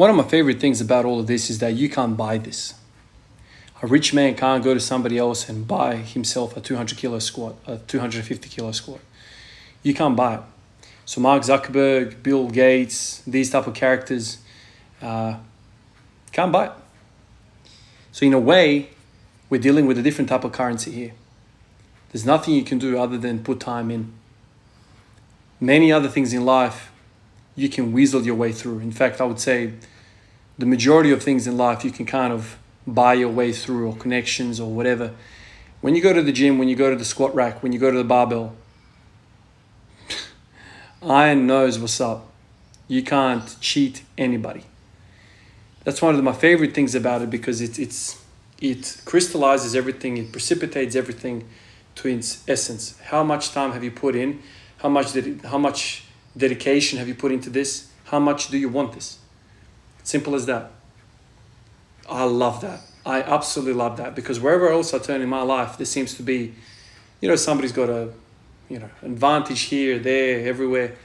One of my favorite things about all of this is that you can't buy this. A rich man can't go to somebody else and buy himself a 200 kilo squat, a 250 kilo squat. You can't buy it. So Mark Zuckerberg, Bill Gates, these type of characters, can't buy it. So in a way, we're dealing with a different type of currency here. There's nothing you can do other than put time in. Many other things in life, you can weasel your way through. In fact, I would say the majority of things in life, you can kind of buy your way through, or connections or whatever. When you go to the gym, when you go to the squat rack, when you go to the barbell, iron knows what's up. You can't cheat anybody. That's one of my favorite things about it, because it crystallizes everything, it precipitates everything to its essence. How much time have you put in? How much dedication have you put into this? How much do you want this? Simple as that. I love that. I absolutely love that, because wherever else I turn in my life, there seems to be, somebody's got a, advantage here, there, everywhere.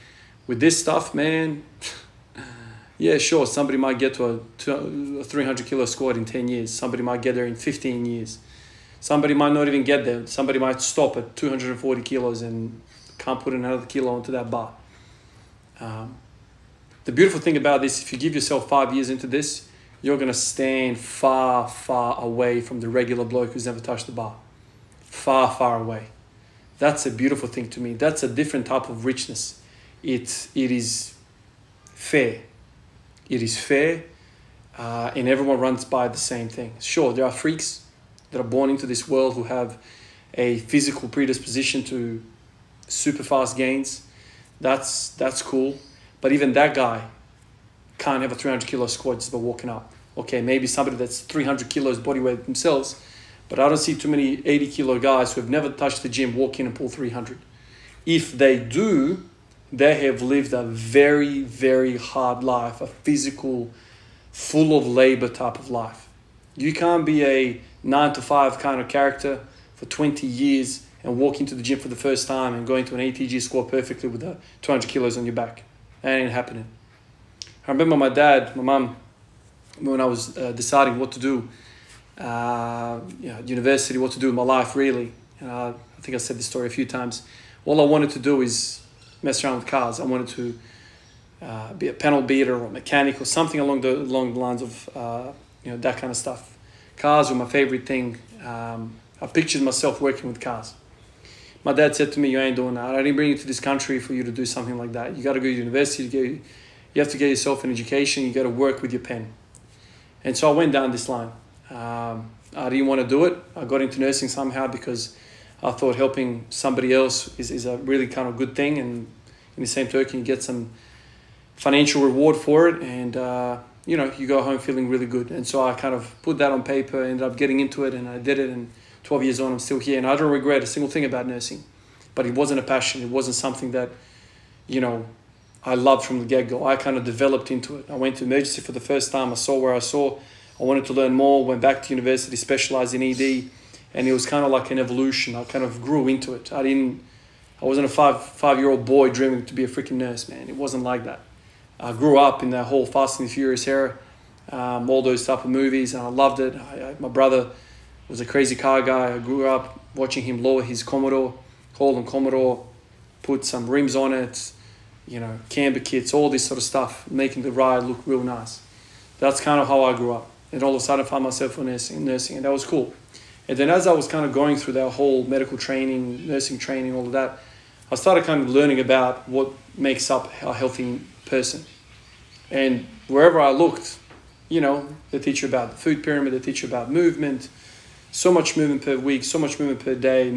With this stuff, man, yeah, sure, somebody might get to a 300 kilo squat in 10 years. Somebody might get there in 15 years. Somebody might not even get there. Somebody might stop at 240 kilos and can't put another kilo onto that bar. The beautiful thing about this, if you give yourself 5 years into this, you're going to stand far, far away from the regular bloke who's never touched the bar. Far, far away. That's a beautiful thing to me. That's a different type of richness. It is fair. It is fair, and everyone runs by the same thing. Sure, there are freaks that are born into this world who have a physical predisposition to super fast gains. That's cool. But even that guy can't have a 300 kilo squat just by walking up. Okay, maybe somebody that's 300 kilos body weight themselves, but I don't see too many 80 kilo guys who have never touched the gym walk in and pull 300. If they do, they have lived a very, very hard life, a physical, full of labor type of life. You can't be a 9-to-5 kind of character for 20 years and walk into the gym for the first time and go into an ATG squat perfectly with 200 kilos on your back. That ain't happening. I remember my mum, when I was deciding what to do, university, what to do in my life, really. I think I said this story a few times. All I wanted to do is mess around with cars. I wanted to be a panel beater or a mechanic or something along the lines of that kind of stuff. Cars were my favorite thing. I pictured myself working with cars. My dad said to me, "You ain't doing that. I didn't bring you to this country for you to do something like that. You got to go to university. You have to get yourself an education. You got to work with your pen." And so I went down this line. I didn't want to do it. I got into nursing somehow because I thought helping somebody else is a really kind of good thing. And in the same token, you get some financial reward for it. And, you go home feeling really good. And so I kind of put that on paper, ended up getting into it, and I did it. And 12 years on, I'm still here. And I don't regret a single thing about nursing. But it wasn't a passion. It wasn't something that, I loved from the get-go. I kind of developed into it. I went to emergency for the first time. I saw where I saw. I wanted to learn more, went back to university, specialized in ED. And it was kind of like an evolution. I kind of grew into it. I wasn't a five-year-old boy dreaming to be a freaking nurse, man. It wasn't like that. I grew up in that whole Fast and the Furious era, all those type of movies, and I loved it. My brother was a crazy car guy. I grew up watching him lower his Commodore, Holden Commodore, put some rims on it, camber kits, all this sort of stuff, making the ride look real nice. That's kind of how I grew up. And all of a sudden I found myself in nursing, and that was cool. And then as I was kind of going through that whole medical training, nursing training, all of that, I started kind of learning about what makes up a healthy person. And wherever I looked, they teach you about the food pyramid, they teach you about movement, so much movement per week, so much movement per day,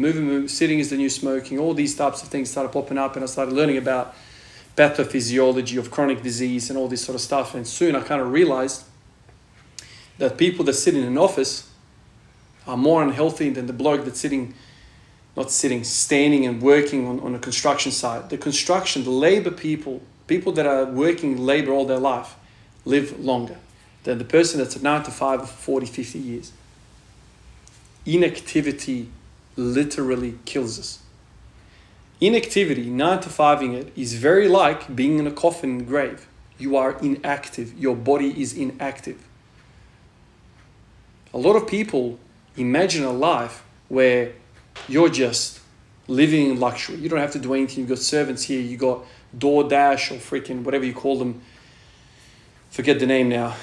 sitting is the new smoking, all these types of things started popping up, and I started learning about pathophysiology of chronic disease and all this sort of stuff. And soon I kind of realized that people that sit in an office are more unhealthy than the bloke that's standing and working on a construction site. The labor people that are working labor all their life live longer than the person that's at 9 to 5 for 40, 50 years. Inactivity literally kills us. Inactivity, 9 to 5ing it, is very like being in a coffin grave. You are inactive. Your body is inactive. A lot of people imagine a life where you're just living in luxury. You don't have to do anything. You've got servants here. You got DoorDash or freaking whatever you call them. Forget the name now.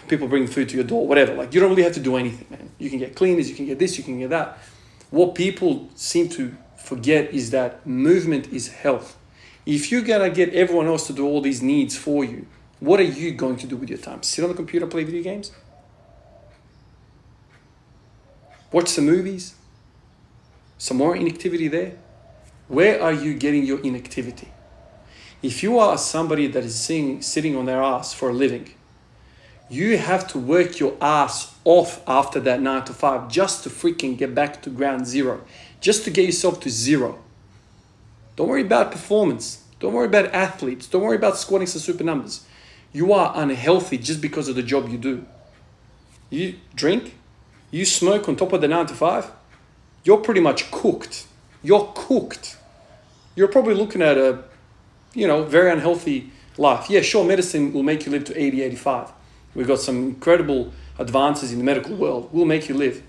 People bring food to your door, whatever. Like, you don't really have to do anything, man. You can get cleaners, you can get this, you can get that. What people seem to forget is that movement is health. If you're gonna get everyone else to do all these needs for you, what are you going to do with your time? Sit on the computer, play video games? Watch some movies? Some more inactivity there? Where are you getting your inactivity? If you are somebody that is sitting on their ass for a living, you have to work your ass off after that 9 to 5 just to freaking get back to ground zero, just to get yourself to zero. Don't worry about performance. Don't worry about athletes. Don't worry about squatting some super numbers. You are unhealthy just because of the job you do. You drink, you smoke on top of the 9 to 5, you're pretty much cooked. You're cooked. You're probably looking at a, very unhealthy life. Yeah, sure, medicine will make you live to 80, 85. We've got some incredible advances in the medical world. We'll make you live.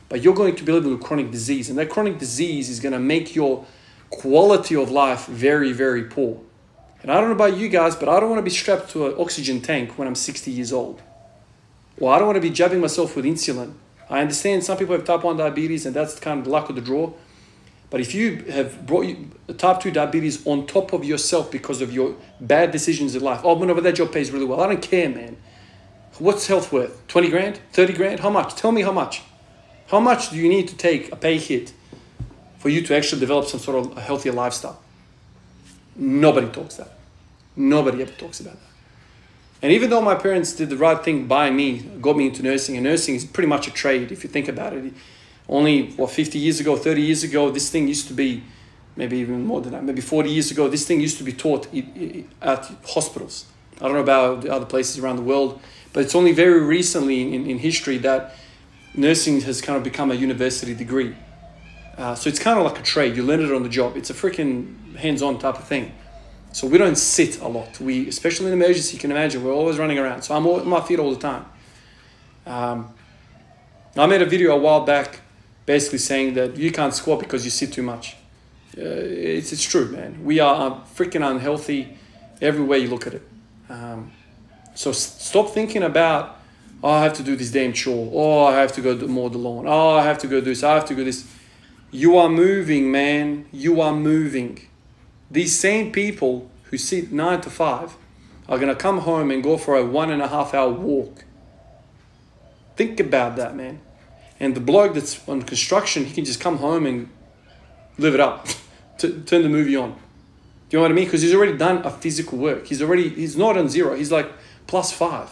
But you're going to be living with chronic disease. And that chronic disease is going to make your quality of life very, very poor. And I don't know about you guys, but I don't want to be strapped to an oxygen tank when I'm 60 years old. Or I don't want to be jabbing myself with insulin. I understand some people have type 1 diabetes and that's kind of the luck of the draw. But if you have brought type 2 diabetes on top of yourself because of your bad decisions in life, oh, but that job pays really well. I don't care, man. What's health worth? 20 grand? 30 grand? How much? Tell me how much. How much do you need to take a pay hit for you to actually develop some sort of a healthier lifestyle? Nobody talks that. Nobody ever talks about that. And even though my parents did the right thing by me, got me into nursing, and nursing is pretty much a trade if you think about it. Only, 50 years ago, 30 years ago, this thing used to be, maybe even more than that, maybe 40 years ago, this thing used to be taught at hospitals. I don't know about the other places around the world, but it's only very recently in history that nursing has kind of become a university degree. So it's kind of like a trade. You learn it on the job. It's a freaking hands-on type of thing. So we don't sit a lot. We, especially in emergency, you can imagine, we're always running around. So I'm on my feet all the time. I made a video a while back basically saying that you can't squat because you sit too much. It's true, man. We are freaking unhealthy every way you look at it. So stop thinking about, oh, I have to do this damn chore. Oh, I have to go mow the lawn. Oh, I have to go do this. I have to go this. You are moving, man. You are moving. These same people who sit 9 to 5 are going to come home and go for a 1.5 hour walk. Think about that, man. And the bloke that's on construction, he can just come home and live it up. Turn the movie on. Do you know what I mean? Because he's already done a physical work. He's not on zero. He's like +5.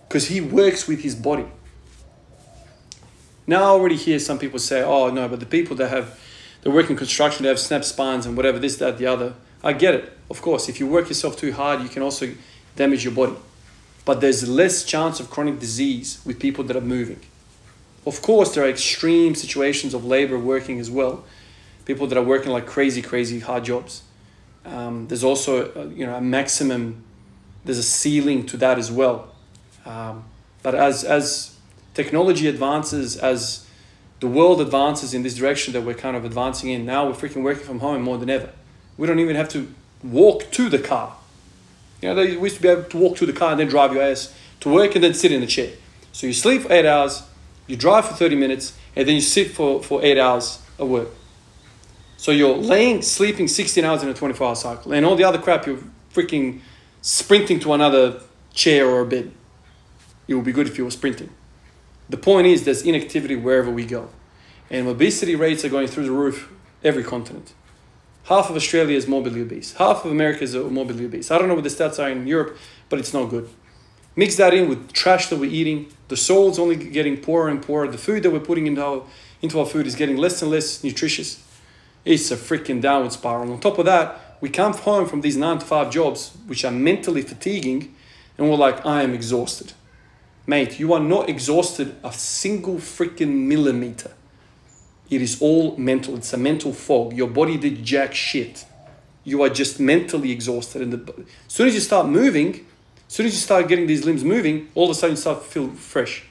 Because he works with his body. Now I already hear some people say, oh no, but the people that work in construction, they have snap spines and whatever, this, that, the other. I get it. Of course, if you work yourself too hard, you can also damage your body. But there's less chance of chronic disease with people that are moving. Of course, there are extreme situations of labor working as well. People that are working like crazy, crazy hard jobs. There's also, a maximum, there's a ceiling to that as well. But as technology advances, as the world advances in this direction that we're kind of advancing in, now we're freaking working from home more than ever. We don't even have to walk to the car. We used to be able to walk to the car and then drive your ass to work and then sit in the chair. So you sleep for 8 hours, you drive for 30 minutes, and then you sit for 8 hours of work. So you're sleeping 16 hours in a 24-hour cycle. And all the other crap, you're freaking sprinting to another chair or a bed. It would be good if you were sprinting. The point is there's inactivity wherever we go. And obesity rates are going through the roof every continent. Half of Australia is morbidly obese. Half of America is morbidly obese. I don't know what the stats are in Europe, but it's not good. Mix that in with trash that we're eating. The soil's only getting poorer and poorer. The food that we're putting into our food is getting less and less nutritious. It's a freaking downward spiral. And on top of that, we come home from these 9 to 5 jobs, which are mentally fatiguing, and we're like, I am exhausted. Mate, you are not exhausted a single freaking millimeter. It is all mental. It's a mental fog. Your body did jack shit. You are just mentally exhausted. And as soon as you start moving, as soon as you start getting these limbs moving, all of a sudden you start to feel fresh.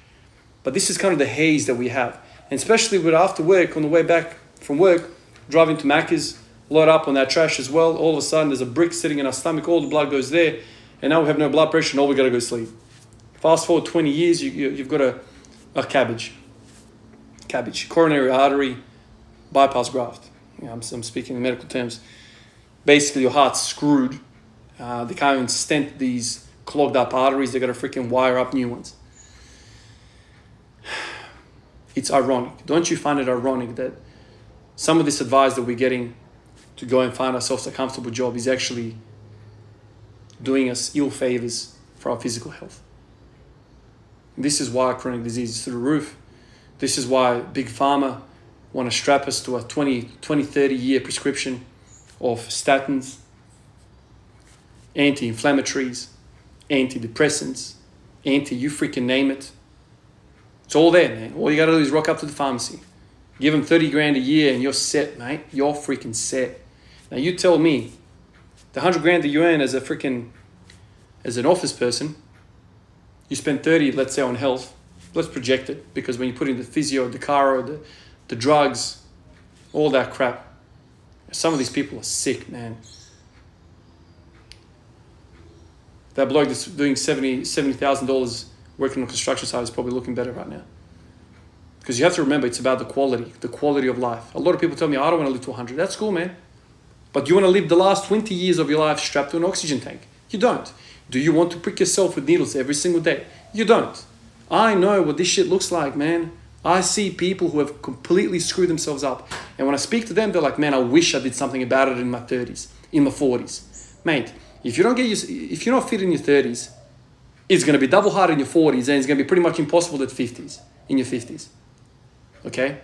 But this is kind of the haze that we have. And especially with after work, on the way back from work, driving to Macca's, load up on that trash as well. All of a sudden there's a brick sitting in our stomach, all the blood goes there, and now we have no blood pressure, and all we got to go sleep. Fast forward 20 years, you've got a cabbage, coronary artery bypass graft. I'm speaking in medical terms. Basically, your heart's screwed. They can't even stent these clogged up arteries. They got to freaking wire up new ones. It's ironic. Don't you find it ironic that some of this advice that we're getting to go and find ourselves a comfortable job is actually doing us ill favors for our physical health? This is why chronic disease is through the roof. This is why Big Pharma want to strap us to a 20, 30 year prescription of statins, anti-inflammatories, antidepressants, you freaking name it. It's all there, man. All you got to do is rock up to the pharmacy. Give them 30 grand a year and you're set, mate. You're freaking set. Now you tell me, the 100 grand that you earn as an office person, you spend 30, let's say, on health. Let's project it, because when you put in the physio, the chiro, the drugs, all that crap, some of these people are sick, man. That bloke that's doing $70,000 working on construction site is probably looking better right now. Because you have to remember, it's about the quality of life. A lot of people tell me, I don't want to live to 100. That's cool, man. But you want to live the last 20 years of your life strapped to an oxygen tank? You don't. Do you want to prick yourself with needles every single day? You don't. I know what this shit looks like, man. I see people who have completely screwed themselves up. And when I speak to them, they're like, man, I wish I did something about it in my 30s, in my 40s. Mate, if you're not fit in your 30s, it's going to be double hard in your 40s, and it's going to be pretty much impossible in your 50s. Okay?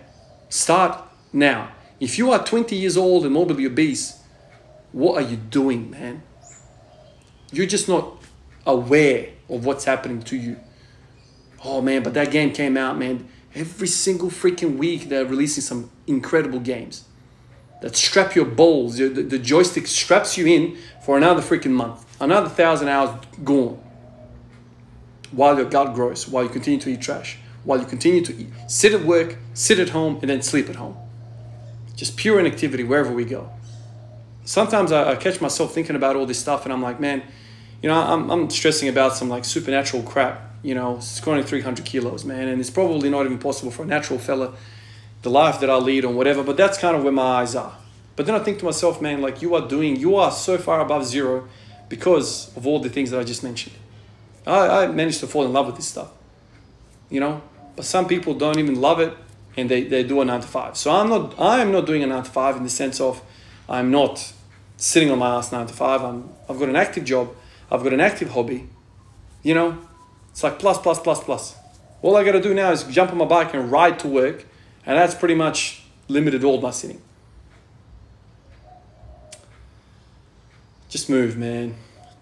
Start now. If you are 20 years old and morbidly obese, what are you doing, man? You're just not aware of what's happening to you. Oh, man, but that game came out, man. Every single freaking week, they're releasing some incredible games that strap your balls. The joystick straps you in for another freaking month. Another 1,000 hours gone. While your gut grows, while you continue to eat trash, while you continue to eat. Sit at work, sit at home, and then sleep at home. Just pure inactivity wherever we go. Sometimes I catch myself thinking about all this stuff, and I'm like, man, you know, I'm stressing about some like supernatural crap, you know, scoring 300 kilos, man, and it's probably not even possible for a natural fella, the life that I lead or whatever, but that's kind of where my eyes are. But then I think to myself, man, like you are so far above zero because of all the things that I just mentioned. I managed to fall in love with this stuff, you know, but some people don't even love it, and they do a 9 to 5. So I am not doing a 9 to 5 in the sense of I'm not sitting on my ass 9 to 5. I've got an active job. I've got an active hobby, you know. It's like plus. All I got to do now is jump on my bike and ride to work, and that's pretty much limited all my sitting. Just move, man.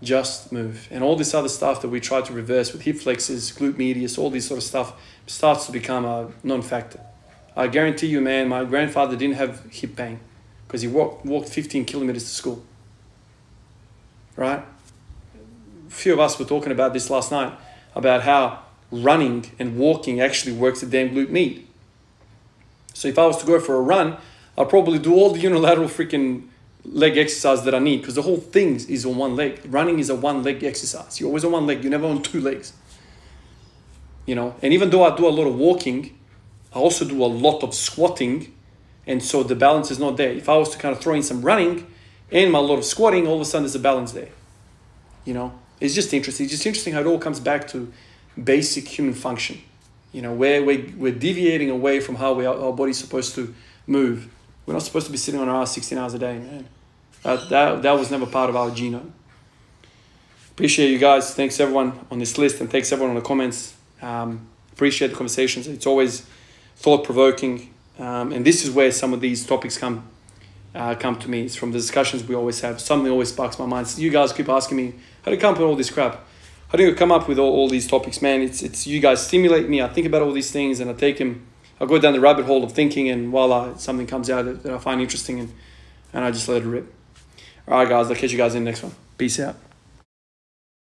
Just move. And all this other stuff that we try to reverse with hip flexors, glute medius, all this sort of stuff starts to become a non-factor. I guarantee you, man, my grandfather didn't have hip pain because he walked 15 kilometers to school. Right? A few of us were talking about this last night, about how running and walking actually works the damn glute med. So if I was to go for a run, I'll probably do all the unilateral freaking leg exercise that I need, because the whole thing is on one leg. Running is a one leg exercise. You're always on one leg. You're never on two legs. You know, and even though I do a lot of walking, I also do a lot of squatting, and so the balance is not there. If I was to kind of throw in some running and a lot of squatting, all of a sudden there's a balance there. You know, it's just interesting. It's just interesting how it all comes back to basic human function. You know, where we're deviating away from how our body's supposed to move. We're not supposed to be sitting on our ass 16 hours a day, man. That was never part of our genome. Appreciate you guys. Thanks everyone on this list, and thanks everyone on the comments. Appreciate the conversations. It's always thought-provoking, and this is where some of these topics come to me. It's from the discussions we always have. Something always sparks my mind. So you guys keep asking me, how do you come up with all this crap? How do you come up with all these topics, man? It's you guys stimulate me. I think about all these things, and I go down the rabbit hole of thinking, and voila, something comes out that I find interesting, and I just let it rip. All right, guys. I'll catch you guys in the next one. Peace out.